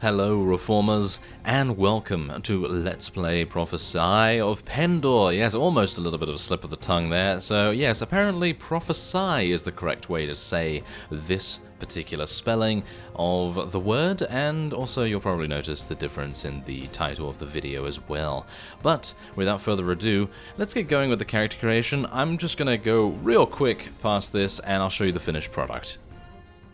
Hello Reformers, and welcome to Let's Play Prophesy of Pendor. Yes, almost a little bit of a slip of the tongue there. So yes, apparently prophesy is the correct way to say this particular spelling of the word, and also you'll probably notice the difference in the title of the video as well. But without further ado, let's get going with the character creation. I'm just gonna go real quick past this and I'll show you the finished product.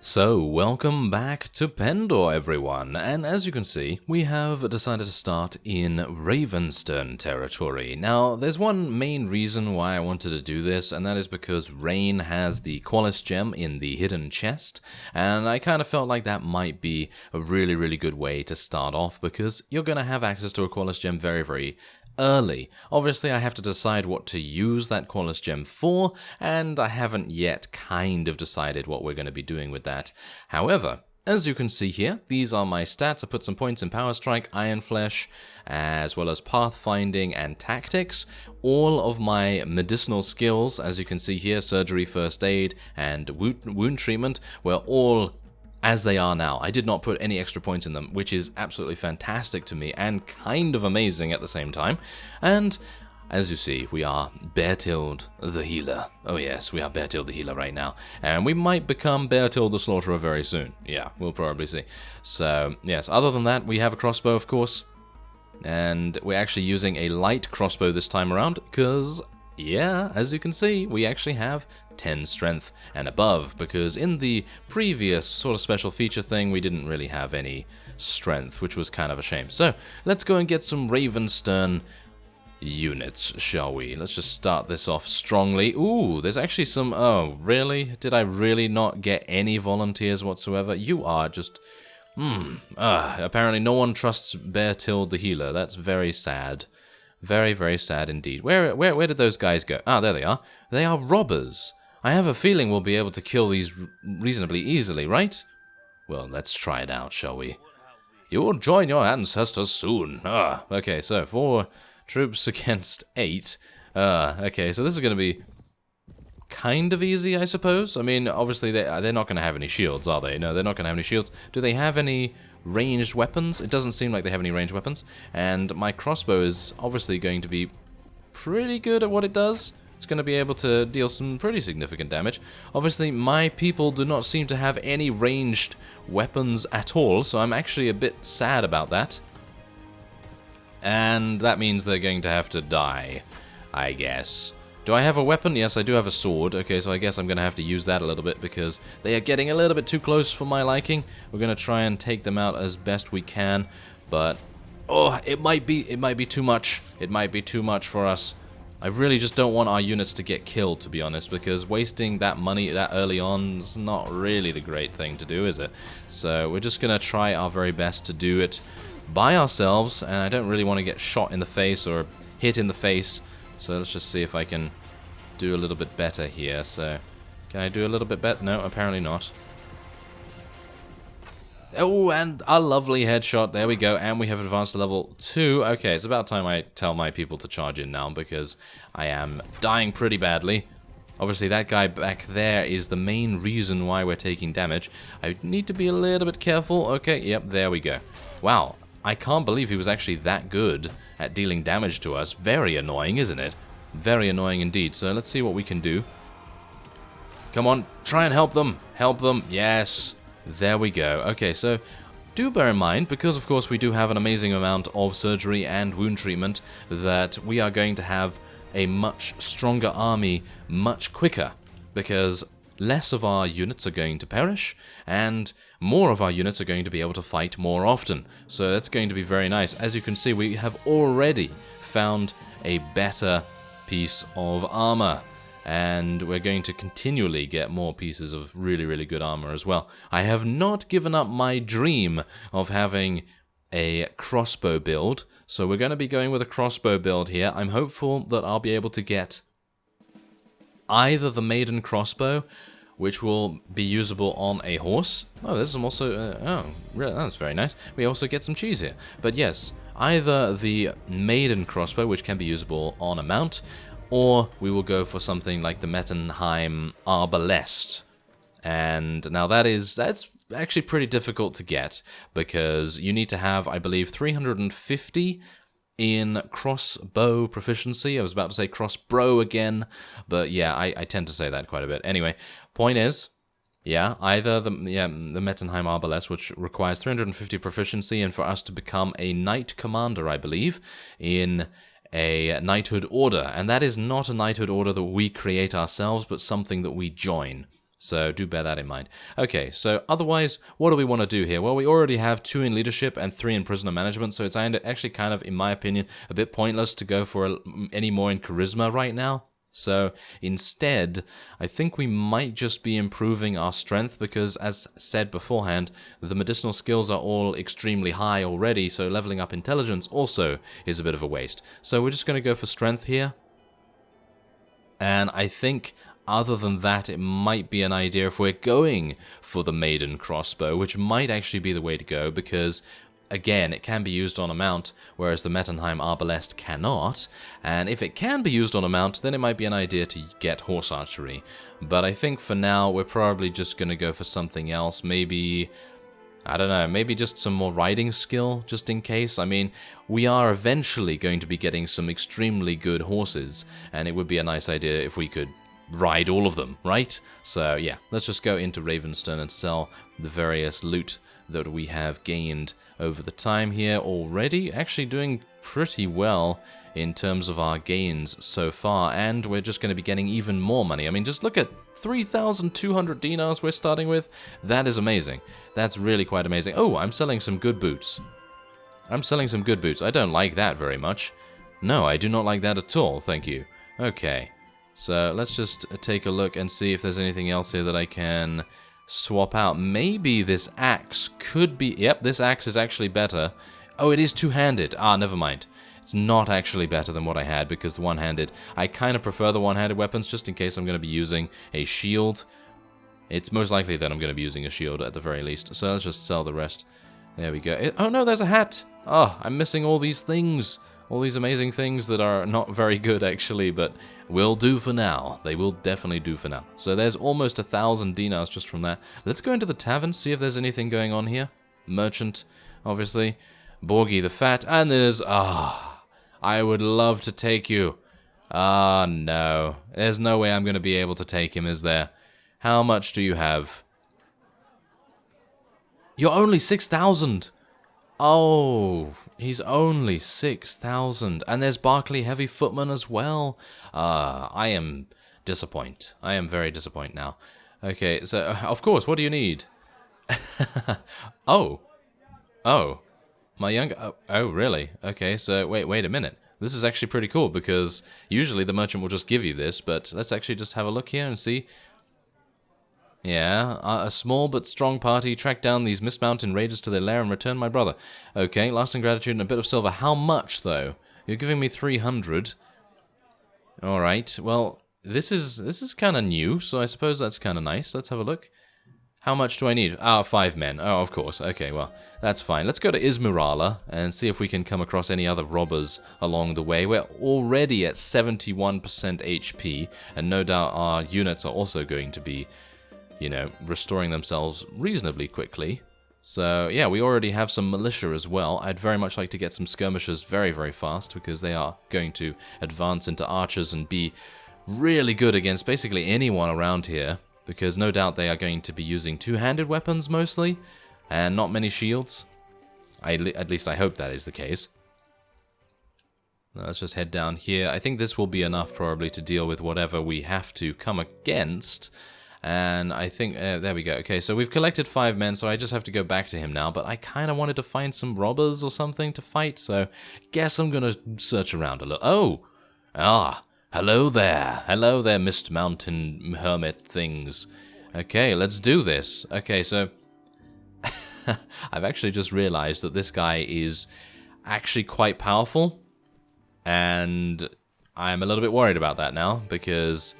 So, welcome back to Pendor, everyone, and as you can see, we have decided to start in Ravenstern territory. Now, there's one main reason why I wanted to do this, and that is because Rain has the Qualis gem in the hidden chest, and I kind of felt like that might be a really good way to start off, because you're going to have access to a Qualis gem very early. Obviously, I have to decide what to use that Qualis gem for, and I haven't yet kind of decided what we're going to be doing with that. However, as you can see here, these are my stats. I put some points in Power Strike, Iron Flesh, as well as Pathfinding and Tactics. All of my medicinal skills, as you can see here, Surgery, First Aid, and Wound Treatment, were all as they are now. I did not put any extra points in them, which is absolutely fantastic to me and kind of amazing at the same time. And as you see, we are Beartilde the Healer. Oh yes, we are Beartilde the Healer right now. And we might become Beartilde the Slaughterer very soon. Yeah, we'll probably see. So, yes, other than that, we have a crossbow, of course. And we're actually using a light crossbow this time around, because, yeah, as you can see, we actually have 10 strength and above, because in the previous sort of special feature thing, we didn't really have any strength, which was kind of a shame. So, let's go and get some Ravenstern units, shall we? Let's just start this off strongly. Ooh, there's actually some... Oh, really? Did I really not get any volunteers whatsoever? You are just... apparently no one trusts Beartilde the Healer. That's very sad. Very sad indeed. Where did those guys go? Ah, there they are. They are robbers. I have a feeling we'll be able to kill these reasonably easily, right? Well, let's try it out, shall we? You will join your ancestors soon. Okay, so 4 troops against 8. Okay, so this is going to be kind of easy, I suppose. I mean, obviously they're not going to have any shields, are they? No, they're not going to have any shields. Do they have any ranged weapons? It doesn't seem like they have any ranged weapons. And my crossbow is obviously going to be pretty good at what it does. It's going to be able to deal some pretty significant damage. Obviously, my people do not seem to have any ranged weapons at all, so I'm actually a bit sad about that. And that means they're going to have to die, I guess. Do I have a weapon? Yes, I do have a sword. Okay, so I guess I'm going to have to use that a little bit because they are getting a little bit too close for my liking. We're going to try and take them out as best we can, but oh, it might be too much. It might be too much for us. I really just don't want our units to get killed, to be honest, because wasting that money that early on is not really the great thing to do, is it? So we're just going to try our very best to do it by ourselves, and I don't really want to get shot in the face or hit in the face. So let's just see if I can do a little bit better here. So, can I do a little bit better? No, apparently not. Oh, and a lovely headshot. There we go. And we have advanced to level 2. Okay, it's about time I tell my people to charge in now because I am dying pretty badly. Obviously, that guy back there is the main reason why we're taking damage. I need to be a little bit careful. Okay, yep, there we go. Wow, I can't believe he was actually that good at dealing damage to us. Very annoying, isn't it? Very annoying indeed. So let's see what we can do. Come on, try and help them. Help them. Yes. There we go. Okay, so do bear in mind, because of course we do have an amazing amount of surgery and wound treatment, that we are going to have a much stronger army much quicker, because less of our units are going to perish, and more of our units are going to be able to fight more often. So that's going to be very nice. As you can see, we have already found a better piece of armor, and we're going to continually get more pieces of really good armor as well. I have not given up my dream of having a crossbow build, so we're going to be going with a crossbow build here. I'm hopeful that I'll be able to get either the maiden crossbow, which will be usable on a horse. Oh, there's some also... oh, really, that's very nice. We also get some cheese here. But yes, either the maiden crossbow, which can be usable on a mount, or we will go for something like the Mettenheim Arbalest. And now that's actually pretty difficult to get, because you need to have, I believe, 350 in crossbow proficiency. I was about to say crossbow again, but yeah, I tend to say that quite a bit. Anyway, point is, yeah, either the Mettenheim Arbalest, which requires 350 proficiency, and for us to become a knight commander, I believe, in a knighthood order. And that is not a knighthood order that we create ourselves, but something that we join. So do bear that in mind. Okay, so otherwise, what do we want to do here? Well, we already have 2 in leadership and 3 in prisoner management, so it's actually kind of, in my opinion, a bit pointless to go for any more in charisma right now. So instead, I think we might just be improving our strength, because as said beforehand, the medicinal skills are all extremely high already, so leveling up intelligence also is a bit of a waste. So we're just going to go for strength here. And I think other than that, it might be an idea if we're going for the maiden crossbow, which might actually be the way to go, because again, it can be used on a mount, whereas the Mettenheim Arbalest cannot. And if it can be used on a mount, then it might be an idea to get horse archery. But I think for now, we're probably just going to go for something else. Maybe, I don't know, maybe just some more riding skill, just in case. I mean, we are eventually going to be getting some extremely good horses, and it would be a nice idea if we could ride all of them, right? So yeah, let's just go into Ravenstone and sell the various loot that we have gained over the time here already. Actually doing pretty well in terms of our gains so far, and we're just going to be getting even more money. I mean, just look at 3,200 dinars we're starting with. That is amazing. That's really quite amazing. Oh, I'm selling some good boots. I don't like that very much. No, I do not like that at all, thank you. Okay. So let's just take a look and see if there's anything else here that I can swap out. Maybe this axe could be... Yep, this axe is actually better. Oh, it is two-handed. Ah, never mind. It's not actually better than what I had, because the one-handed... I kind of prefer the one-handed weapons, just in case I'm going to be using a shield. It's most likely that I'm going to be using a shield at the very least. So let's just sell the rest. There we go. Oh no, there's a hat! Oh, I'm missing all these things. All these amazing things that are not very good, actually, but will do for now. They will definitely do for now. So there's almost 1,000 dinars just from that. Let's go into the tavern, see if there's anything going on here. Merchant, obviously. Borgi the Fat, and there's... I would love to take you. No. There's no way I'm going to be able to take him, is there? How much do you have? You're only 6,000! Oh, he's only 6,000. And there's Barclay Heavy Footman as well. I am disappointed. I am very disappointed now. Okay, so, of course, what do you need? Oh, my younger... Oh, really? Okay, so, wait a minute. This is actually pretty cool, because usually the merchant will just give you this, but let's actually just have a look here and see... Yeah, a small but strong party tracked down these mismounted raiders to their lair and returned my brother. Okay, lasting gratitude and a bit of silver. How much, though? You're giving me 300. Alright, well, this is kind of new, so I suppose that's kind of nice. Let's have a look. How much do I need? 5 men. Oh, of course. Okay, well, that's fine. Let's go to Ismirala and see if we can come across any other robbers along the way. We're already at 71% HP, and no doubt our units are also going to be... you know, restoring themselves reasonably quickly. So, yeah, we already have some militia as well. I'd very much like to get some skirmishers very, very fast, because they are going to advance into archers and be really good against basically anyone around here, because no doubt they are going to be using two-handed weapons mostly, and not many shields. At least I hope that is the case. Let's just head down here. I think this will be enough probably to deal with whatever we have to come against. And I think, there we go. Okay, so we've collected 5 men, so I just have to go back to him now. But I kind of wanted to find some robbers or something to fight, so guess I'm going to search around a little. Oh, hello there. Hello there, Mist Mountain Hermit things. Okay, let's do this. Okay, so I've actually just realized that this guy is actually quite powerful. And I'm a little bit worried about that now, because...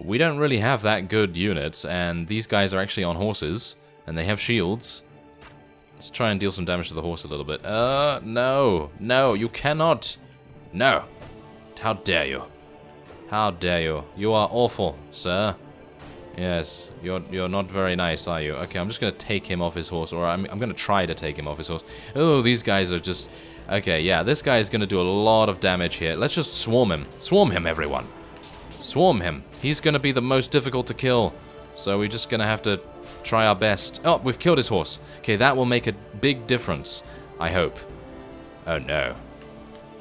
we don't really have that good units, and these guys are actually on horses, and they have shields. Let's try and deal some damage to the horse a little bit. No. No, you cannot. No. How dare you? How dare you? You are awful, sir. Yes, you're not very nice, are you? Okay, I'm just gonna take him off his horse, or I'm gonna try to take him off his horse. Oh, these guys are just... Okay, yeah, this guy is gonna do a lot of damage here. Let's just swarm him. Swarm him, everyone. Swarm him. He's gonna be the most difficult to kill. So we're just gonna have to try our best. Oh, we've killed his horse. Okay, that will make a big difference, I hope. Oh no.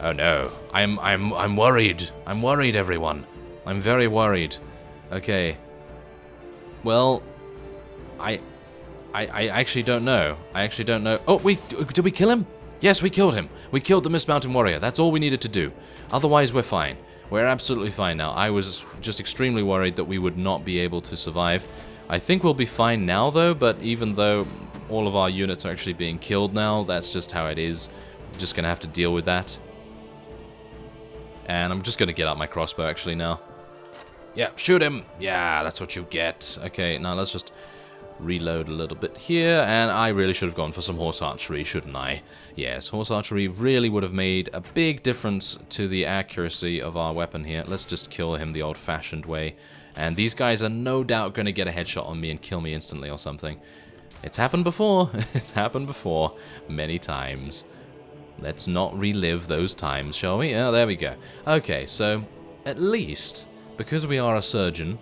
Oh no. I'm worried. I'm worried, everyone. I'm very worried. Okay. Well, I actually don't know. I actually don't know. Oh, did we kill him? Yes, we killed him. We killed the Mist Mountain Warrior. That's all we needed to do. Otherwise, we're fine. We're absolutely fine now. I was just extremely worried that we would not be able to survive. I think we'll be fine now, though, but even though all of our units are actually being killed now, that's just how it is. I'm just going to have to deal with that. And I'm just going to get out my crossbow, actually, now. Yeah, shoot him. Yeah, that's what you get. Okay, now let's just reload a little bit here. And I really should have gone for some horse archery, shouldn't I? Yes, horse archery really would have made a big difference to the accuracy of our weapon here. Let's just kill him the old-fashioned way. And these guys are no doubt going to get a headshot on me and kill me instantly or something. It's happened before. It's happened before many times. Let's not relive those times, shall we? Oh, there we go. Okay, so at least... because we are a surgeon,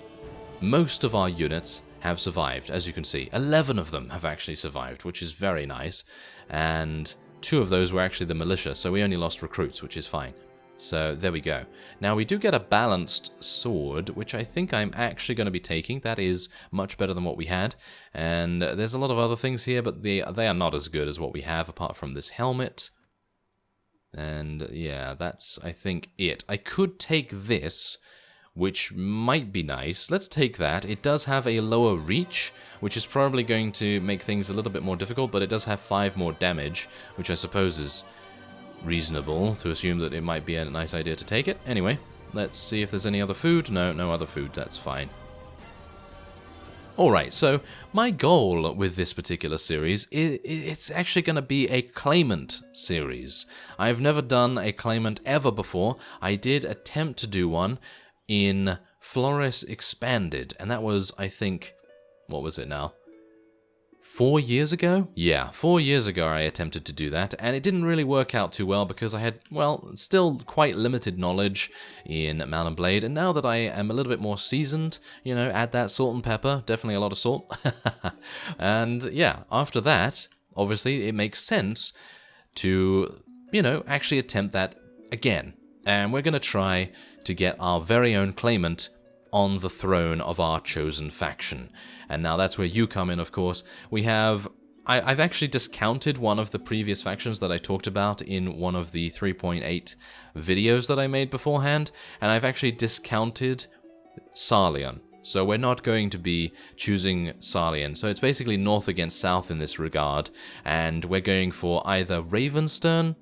most of our units have survived, as you can see. 11 of them have actually survived, which is very nice. And 2 of those were actually the militia, so we only lost recruits, which is fine. So there we go. Now we do get a balanced sword, which I think I'm actually going to be taking. That is much better than what we had. And there's a lot of other things here, but they are not as good as what we have, apart from this helmet. And yeah, that's, I think, it. I could take this, which might be nice. Let's take that. It does have a lower reach, which is probably going to make things a little bit more difficult, but it does have 5 more damage, which I suppose is reasonable to assume that it might be a nice idea to take it. Anyway, let's see if there's any other food. No, no other food. That's fine. Alright, so my goal with this particular series, it's actually going to be a claimant series. I've never done a claimant ever before. I did attempt to do one in Froese Expanded, and that was, I think, what was it now? 4 years ago? Yeah, 4 years ago I attempted to do that, and it didn't really work out too well because I had, well, still quite limited knowledge in Mount and Blade, and now that I am a little bit more seasoned, you know, add that salt and pepper, definitely a lot of salt. And yeah, after that, obviously it makes sense to, you know, actually attempt that again. And we're going to try to get our very own claimant on the throne of our chosen faction. And now that's where you come in, of course. We have... I've actually discounted one of the previous factions that I talked about in one of the 3.8 videos that I made beforehand, and I've actually discounted Sarleon. So we're not going to be choosing Sarleon. So it's basically north against south in this regard, and we're going for either Ravenstern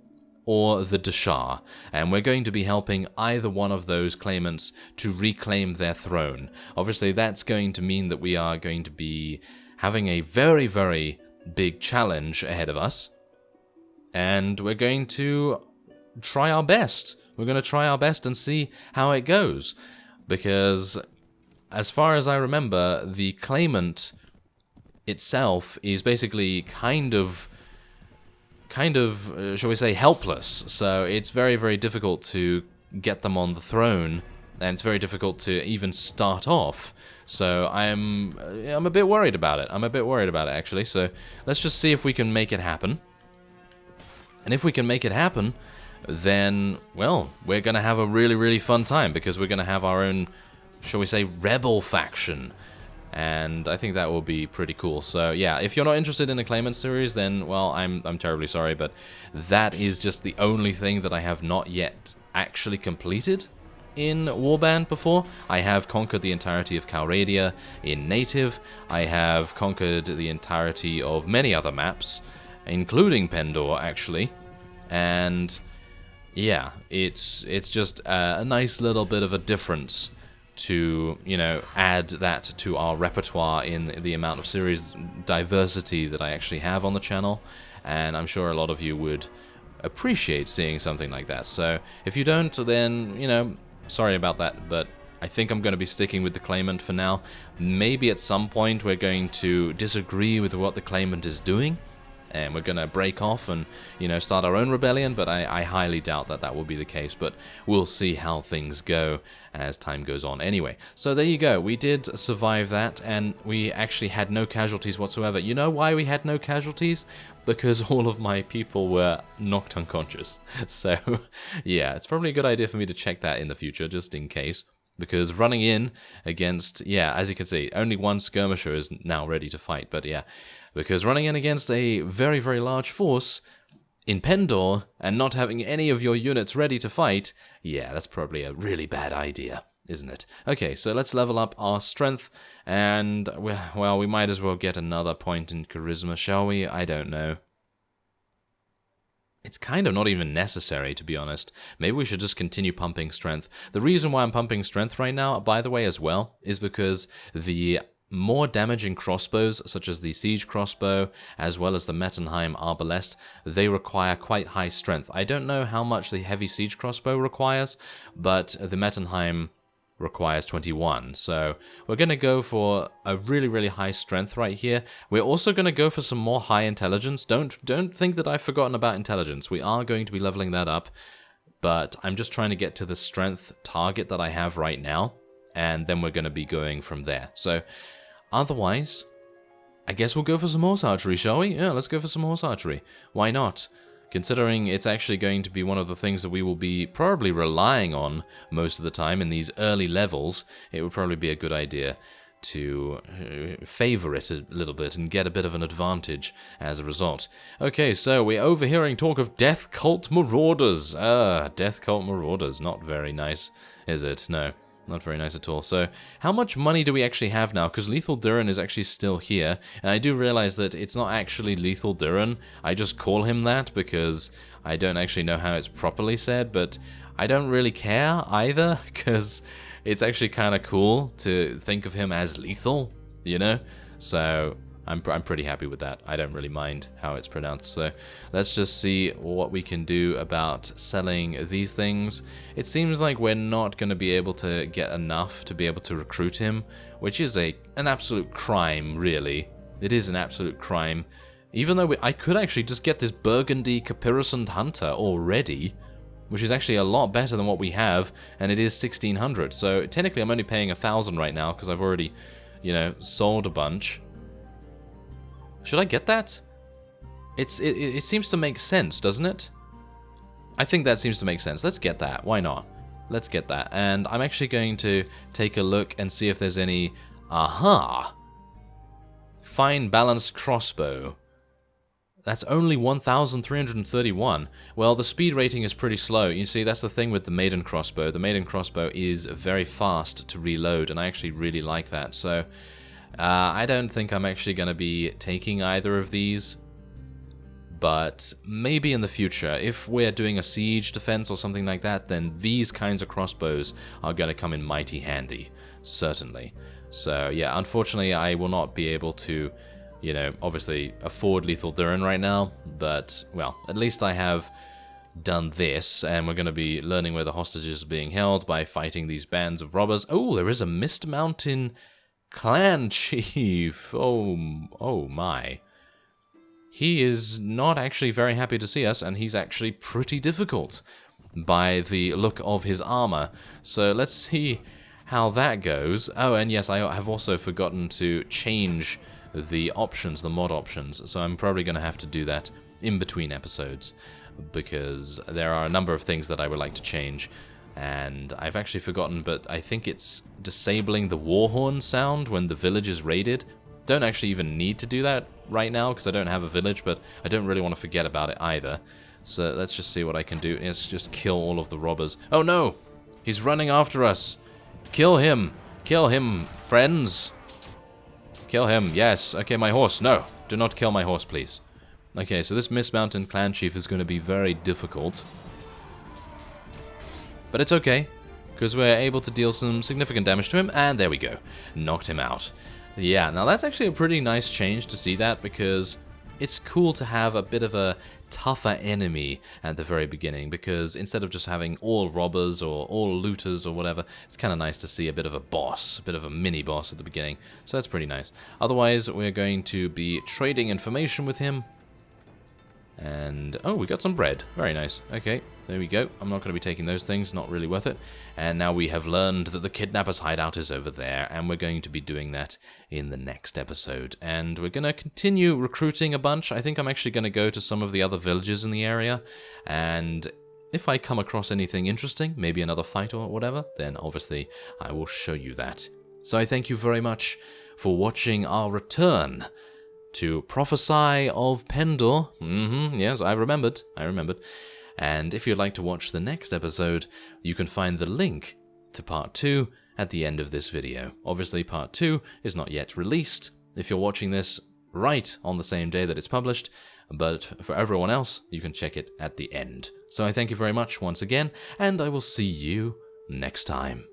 or the Deshar, and we're going to be helping either one of those claimants to reclaim their throne. Obviously, that's going to mean that we are going to be having a very, very big challenge ahead of us, and we're going to try our best. We're going to try our best and see how it goes, because as far as I remember, the claimant itself is basically kind of, shall we say, helpless. So it's very, very difficult to get them on the throne, and it's very difficult to even start off. So I'm a bit worried about it. I'm a bit worried about it, actually. So let's just see if we can make it happen. And if we can make it happen, then, well, we're going to have a really, really fun time, because we're going to have our own, shall we say, rebel faction. And I think that will be pretty cool. So yeah, if you're not interested in a claimant series, then, well, I'm terribly sorry, but that is just the only thing that I have not yet actually completed in Warband before. I have conquered the entirety of Calradia in native. I have conquered the entirety of many other maps, including Pendor, actually. And yeah, it's just a nice little bit of a difference to, you know, add that to our repertoire in the amount of series diversity that I actually have on the channel, and I'm sure a lot of you would appreciate seeing something like that. So if you don't, then, you know, sorry about that, but I think I'm going to be sticking with the claimant for now. Maybe at some point we're going to disagree with what the claimant is doing, and we're going to break off and, you know, start our own rebellion, but I highly doubt that that will be the case, but we'll see how things go as time goes on. Anyway, so there you go. We did survive that, and we actually had no casualties whatsoever. You know why we had no casualties? Because all of my people were knocked unconscious. So, yeah, it's probably a good idea for me to check that in the future, just in case. Because running in against, yeah, as you can see, only one skirmisher is now ready to fight, but yeah. Because running in against a very, very large force in Pendor and not having any of your units ready to fight, yeah, that's probably a really bad idea, isn't it? Okay, so let's level up our strength, and, well, we might as well get another point in charisma, shall we? I don't know. It's kind of not even necessary, to be honest. Maybe we should just continue pumping strength. The reason why I'm pumping strength right now, by the way, as well, is because the more damaging crossbows, such as the siege crossbow, as well as the Mettenheim arbalest, they require quite high strength. I don't know how much the heavy siege crossbow requires, but the Mettenheim requires 21. So we're going to go for a really, really high strength right here. We're also going to go for some more high intelligence. Don't think that I've forgotten about intelligence. We are going to be leveling that up, but I'm just trying to get to the strength target that I have right now, and then we're going to be going from there. So otherwise, I guess we'll go for some horse archery, shall we? Yeah, let's go for some horse archery. Why not? Considering it's actually going to be one of the things that we will be probably relying on most of the time in these early levels, it would probably be a good idea to favor it a little bit and get a bit of an advantage as a result. Okay, so we're overhearing talk of death cult marauders. Death cult marauders. Not very nice, is it? No. Not very nice at all. So, how much money do we actually have now? Because Lethal Durin is actually still here. And I do realize that it's not actually Lethal Durin. I just call him that because I don't actually know how it's properly said. But I don't really care either, because it's actually kind of cool to think of him as lethal, you know? So I'm pretty happy with that. I don't really mind how it's pronounced. So let's just see what we can do about selling these things. It seems like we're not going to be able to get enough to be able to recruit him, which is an absolute crime, really. It is an absolute crime. Even though I could actually just get this Burgundy Caparisoned Hunter already, which is actually a lot better than what we have, and it is 1,600. So technically I'm only paying 1,000 right now because I've already, you know, sold a bunch. Should I get that? It seems to make sense, doesn't it? I think that seems to make sense. Let's get that. Why not? Let's get that. And I'm actually going to take a look and see if there's any... Aha! Fine balanced crossbow. That's only 1,331. Well, the speed rating is pretty slow. You see, that's the thing with the maiden crossbow. The maiden crossbow is very fast to reload, and I actually really like that. So... I don't think I'm actually going to be taking either of these, but maybe in the future, if we're doing a siege defense or something like that, then these kinds of crossbows are going to come in mighty handy, certainly. So yeah, unfortunately I will not be able to, you know, obviously afford Lethal Durin right now, but, well, at least I have done this, and we're going to be learning where the hostages are being held by fighting these bands of robbers. Oh, there is a Mist Mountain Clan Chief. Oh my. He is not actually very happy to see us, and he's actually pretty difficult by the look of his armor. So let's see how that goes. Oh, and yes, I have also forgotten to change the options, the mod options, so I'm probably going to have to do that in between episodes, because there are a number of things that I would like to change. And I've actually forgotten, but I think it's disabling the war horn sound when the village is raided. Don't actually even need to do that right now because I don't have a village, but I don't really want to forget about it either. So let's just see what I can do. Let's just kill all of the robbers. Oh no! He's running after us! Kill him! Kill him, friends! Kill him, yes. Okay, my horse. No, do not kill my horse, please. Okay, so this Mist Mountain Clan Chief is going to be very difficult. But it's okay, because we're able to deal some significant damage to him, and there we go. Knocked him out. Yeah, now that's actually a pretty nice change to see that, because it's cool to have a bit of a tougher enemy at the very beginning, because instead of just having all robbers or all looters or whatever, it's kind of nice to see a bit of a boss, a bit of a mini-boss at the beginning, so that's pretty nice. Otherwise, we're going to be trading information with him. And, oh, we got some bread. Very nice. Okay, there we go. I'm not going to be taking those things, not really worth it. And now we have learned that the kidnapper's hideout is over there, and we're going to be doing that in the next episode. And we're going to continue recruiting a bunch. I think I'm actually going to go to some of the other villages in the area, and if I come across anything interesting, maybe another fight or whatever, then obviously I will show you that. So I thank you very much for watching our return to Prophesy of Pendor. Yes, I remembered. And if you'd like to watch the next episode, you can find the link to part 2 at the end of this video. Obviously, part 2 is not yet released if you're watching this right on the same day that it's published, but for everyone else, you can check it at the end. So I thank you very much once again, and I will see you next time.